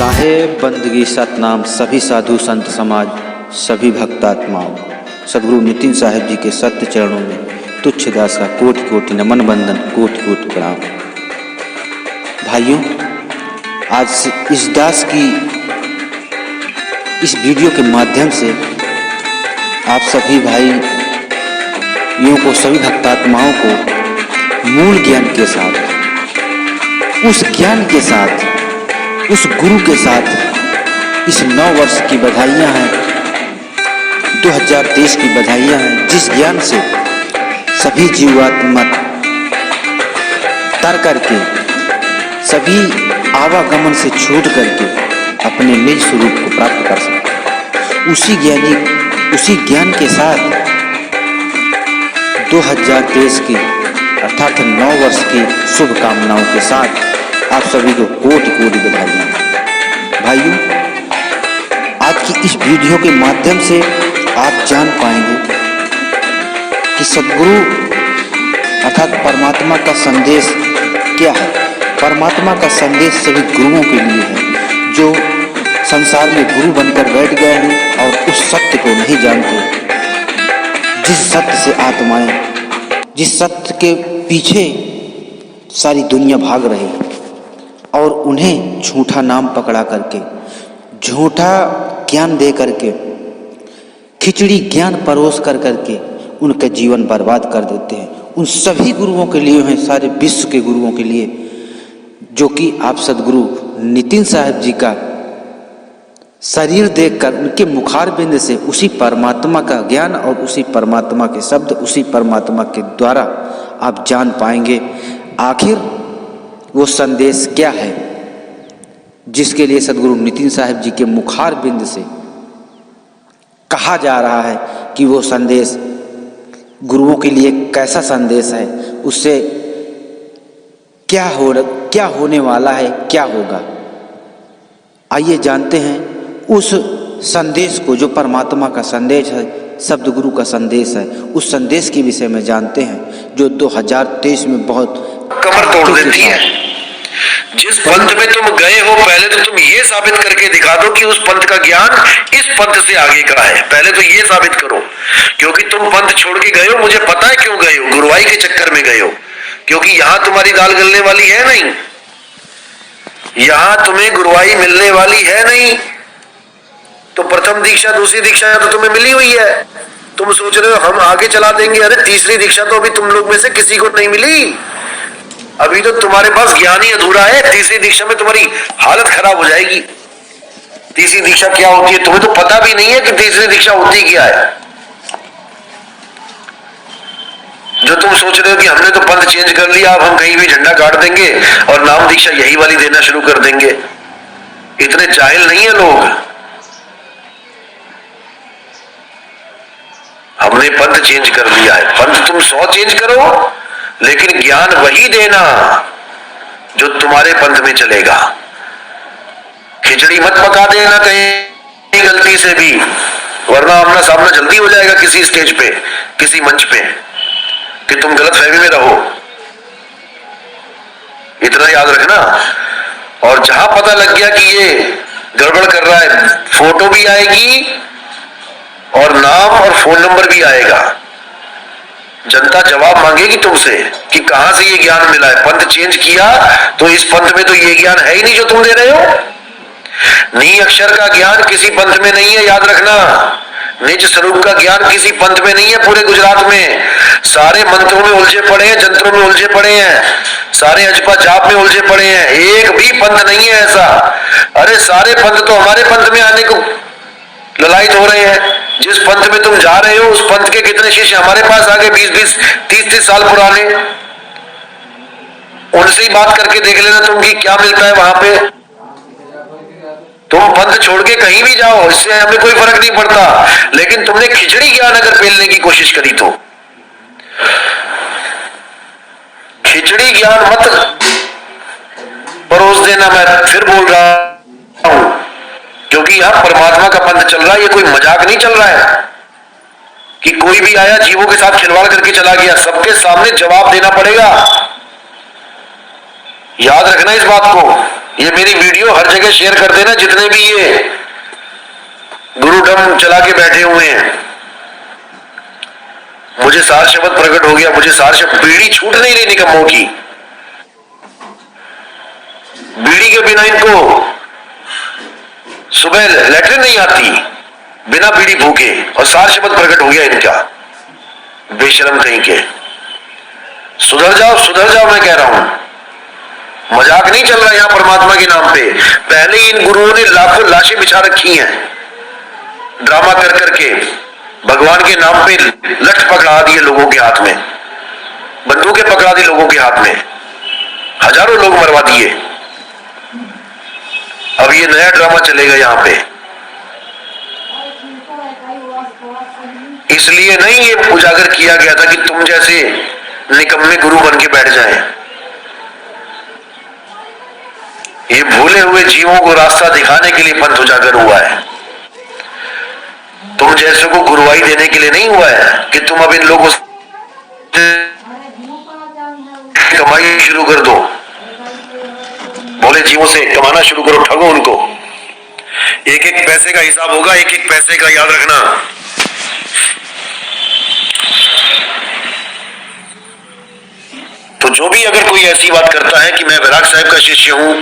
साहेब बंदगी सतनाम सभी साधु संत समाज सभी भक्तात्माओं, सदगुरु नितिन साहेब जी के सत्य चरणों में तुच्छ दास का कोटि कोटि नमन बंदन, कोटि कोटि प्रणाम। भाइयों, आज इस दास की इस वीडियो के माध्यम से आप सभी भाइयों को, सभी भक्तात्माओं को मूल ज्ञान के साथ, उस ज्ञान के साथ, उस गुरु के साथ इस 9 वर्ष की बधाइयाँ हैं, 2023 की बधाइयाँ हैं, जिस ज्ञान से सभी जीवात्मा तर करके, सभी आवागमन से छूट करके अपने निज स्वरूप को प्राप्त कर सकते। उसी ज्ञान के साथ 2023 की अर्थात 9 वर्ष की शुभकामनाओं के साथ आप सभी को कोटि कोटि बधाइयाँ। भाइयों, आज की इस वीडियो के माध्यम से आप जान पाएंगे कि सद्गुरु अर्थात परमात्मा का संदेश क्या है। परमात्मा का संदेश सभी गुरुओं के लिए है जो संसार में गुरु बनकर बैठ गए हैं और उस सत्य को नहीं जानते, जिस सत्य से आत्माएं, जिस सत्य के पीछे सारी दुनिया भाग रही है और उन्हें झूठा नाम पकड़ा करके, झूठा ज्ञान दे करके, खिचड़ी ज्ञान परोस कर करके उनका जीवन बर्बाद कर देते हैं। उन सभी गुरुओं के लिए हैं, सारे विश्व के गुरुओं के लिए, जो कि आप सदगुरु नितिन साहेब जी का शरीर देखकर उनके मुखारबिंद से उसी परमात्मा का ज्ञान और उसी परमात्मा के शब्द, उसी परमात्मा के द्वारा आप जान पाएंगे आखिर वो संदेश क्या है जिसके लिए सदगुरु नितिन साहेब जी के मुखारबिंद से कहा जा रहा है कि वो संदेश गुरुओं के लिए कैसा संदेश है, उससे क्या होने वाला है, क्या होगा। आइए जानते हैं उस संदेश को, जो परमात्मा का संदेश है, शब्द गुरु का संदेश है। उस संदेश के विषय में जानते हैं जो 2023 में बहुत कमर तोड़ देती है। जिस पंथ में तुम गए हो, पहले तो तुम ये साबित करके दिखा दो कि उस पंथ का ज्ञान इस पंथ से आगे का है। पहले तो ये साबित करो, क्योंकि तुम पंथ छोड़ के गए हो, मुझे पता है क्यों गए हो। गुरुवाई के चक्कर में गए हो, क्योंकि यहां तुम्हारी दाल गलने वाली है नहीं, यहां तुम्हें गुरुवाई मिलने वाली है नहीं। तो प्रथम दीक्षा, दूसरी दीक्षा तो तुम्हें मिली हुई है। तुम सोच रहे हो हम आगे चला देंगे। अरे तीसरी दीक्षा तो अभी तुम लोग में से किसी को नहीं मिली। अभी तो तुम्हारे पास ज्ञान ही अधूरा है। तीसरी दीक्षा में तुम्हारी हालत खराब हो जाएगी। तीसरी दीक्षा क्या होती है तुम्हें तो पता भी नहीं है कि तीसरी दीक्षा होती क्या है। जो तुम सोच रहे हो कि हमने तो पंथ चेंज कर लिया, अब हम कहीं भी झंडा गाड़ देंगे और नाम दीक्षा यही वाली देना शुरू कर देंगे। इतने जाहिल नहीं है लोग। हमने पंथ चेंज कर लिया है। पंथ तुम 100 चेंज करो, लेकिन ज्ञान वही देना जो तुम्हारे पंथ में चलेगा। खिचड़ी मत पका देना कहीं गलती से भी, वरना आमना सामना जल्दी हो जाएगा किसी स्टेज पे, किसी मंच पे, कि तुम गलत फहमी में रहो। इतना याद रखना। और जहां पता लग गया कि ये गड़बड़ कर रहा है, फोटो भी आएगी और नाम और फोन नंबर भी आएगा। जनता जवाब मांगेगी तुमसे कि कहां से ये ज्ञान मिला है। पंथ चेंज किया तो इस पंथ में तो ये ज्ञान है ही नहीं जो तुम दे रहे हो। नी अक्षर का ज्ञान किसी पंथ में नहीं है, याद रखना। निज स्वरूप का ज्ञान किसी पंथ में नहीं है। पूरे गुजरात में सारे मंत्रों में उलझे पड़े हैं, जंत्रों में उलझे पड़े हैं, सारे अजपा जाप में उलझे पड़े हैं। एक भी पंथ नहीं है ऐसा। अरे सारे पंथ तो हमारे पंथ में आने को ललायत हो रहे हैं। जिस पंथ में तुम जा रहे हो उस पंथ के कितने शिष्य हमारे पास आ गए, 20-20, 30-30 साल पुराने। उनसे ही बात करके देख लेना तुम कि क्या मिलता है वहां पे। तुम पंथ छोड़ के कहीं भी जाओ, इससे हमें कोई फर्क नहीं पड़ता, लेकिन तुमने खिचड़ी ज्ञान अगर पेलने की कोशिश करी तो खिचड़ी ज्ञान मत परोस देना। मैं फिर बोल रहा हूं, क्योंकि यहां परमात्मा का पंथ चल रहा है। ये कोई मजाक नहीं चल रहा है कि कोई भी आया जीवों के साथ खिलवाड़ करके चला गया। सबके सामने जवाब देना पड़ेगा। याद रखना इस बात को। ये मेरी वीडियो हर जगह शेयर कर देना, जितने भी ये गुरुडम चला के बैठे हुए हैं। मुझे सार शब्द प्रकट हो गया, मुझे सार शब्द, बीड़ी छूट नहीं रही निकम्मों की। बीड़ी के बिना इनको सुबह लेटरिन नहीं आती, बिना बीड़ी भूखे, और सार शब्द प्रकट हो गया इनका। बेशरम कहीं के। सुधर जाओ, सुधर जाओ, मैं कह रहा हूं। मजाक नहीं चल रहा यहां परमात्मा के नाम पे। पहले ही इन गुरुओं ने लाखों लाशें बिछा रखी हैं, ड्रामा कर करके भगवान के नाम पे लठ पकड़ा दिए लोगों के हाथ में, बंदूकें पकड़ा दी लोगों के हाथ में, हजारों लोग मरवा दिए। अब ये नया ड्रामा चलेगा यहां पे। इसलिए नहीं ये उजागर किया गया था कि तुम जैसे निकम्मे गुरु बन के बैठ जाएं। ये भूले हुए जीवों को रास्ता दिखाने के लिए पंथ उजागर हुआ है। तुम जैसे को गुरुवाई देने के लिए नहीं हुआ है कि तुम अब इन लोगों से कमाई शुरू कर दो, भोले जीवों से कमाना शुरू करो, ठगो उनको। एक एक पैसे का हिसाब होगा, एक एक पैसे का, याद रखना। तो जो भी अगर कोई ऐसी बात करता है कि मैं वैराग साहब का शिष्य हूं,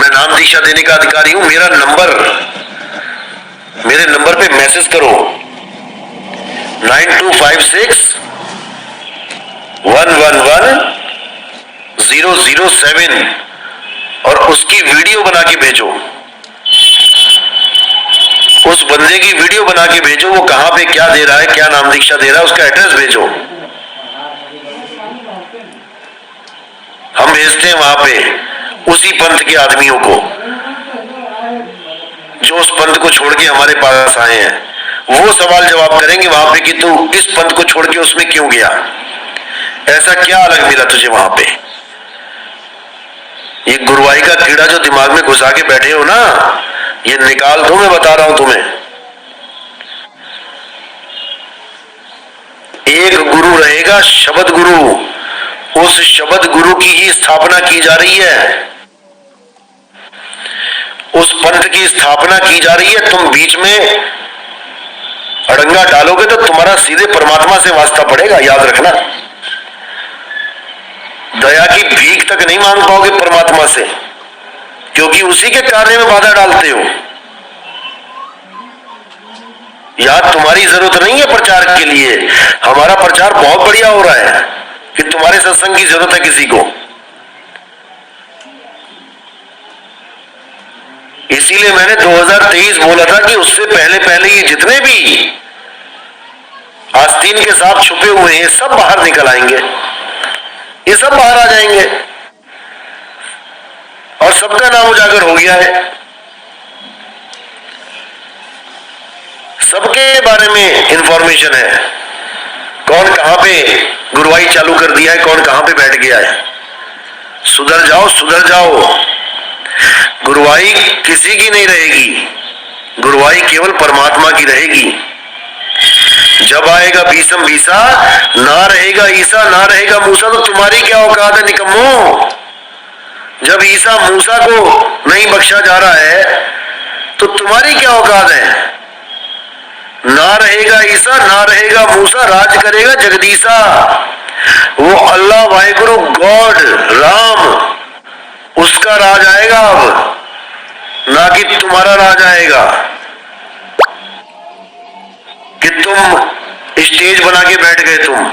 मैं नाम दीक्षा देने का अधिकारी हूं, मेरे नंबर पे मैसेज करो 9256111007 और उसकी वीडियो बना के भेजो। उस बंदे की वीडियो बना के भेजो, वो कहां पे क्या दे रहा है, क्या नाम दीक्षा दे रहा है, उसका एड्रेस भेजो। हम भेजते हैं वहां पे उसी पंथ के आदमियों को जो उस पंथ को छोड़ के हमारे पास आए हैं। वो सवाल जवाब करेंगे वहां पे कि तू इस पंथ को छोड़ के उसमें क्यों गया, ऐसा क्या अलग मिला तुझे वहां पे। ये गुरुवाई का कीड़ा जो दिमाग में घुसा के बैठे हो ना, ये निकाल दो, मैं बता रहा हूं तुम्हें। एक गुरु रहेगा, शब्द गुरु। उस शब्द गुरु की ही स्थापना की जा रही है, उस पंथ की स्थापना की जा रही है। तुम बीच में अड़ंगा डालोगे तो तुम्हारा सीधे परमात्मा से वास्ता पड़ेगा, याद रखना। दया की भीख तक नहीं मांग पाओगे परमात्मा से, क्योंकि उसी के कार्य में बाधा डालते हो। यार तुम्हारी जरूरत नहीं है प्रचार के लिए, हमारा प्रचार बहुत बढ़िया हो रहा है कि तुम्हारे सत्संग की जरूरत है किसी को। इसीलिए मैंने 2023 बोला था कि उससे पहले पहले ये जितने भी आस्तीन के साथ छुपे हुए हैं सब बाहर निकल आएंगे, ये सब बाहर आ जाएंगे और सबका नाम उजागर हो गया है। सबके बारे में इंफॉर्मेशन है, कौन कहां पे गुरुवाई चालू कर दिया है, कौन कहां पे बैठ गया है। सुधर जाओ, सुधर जाओ। गुरुवाई किसी की नहीं रहेगी, गुरुवाई केवल परमात्मा की रहेगी। जब आएगा भीषम भीसा, ना रहेगा ईसा, ना रहेगा मूसा, तो तुम्हारी क्या औकात है निकम्मो। जब ईसा मूसा को नहीं बख्शा जा रहा है तो तुम्हारी क्या औकात है। ना रहेगा ईसा, ना रहेगा मूसा, राज करेगा जगदीसा। वो अल्लाह वाहिगुरु गॉड राम, उसका राज आएगा अब, ना कि तुम्हारा राज आएगा कि तुम स्टेज बना के बैठ गए तुम।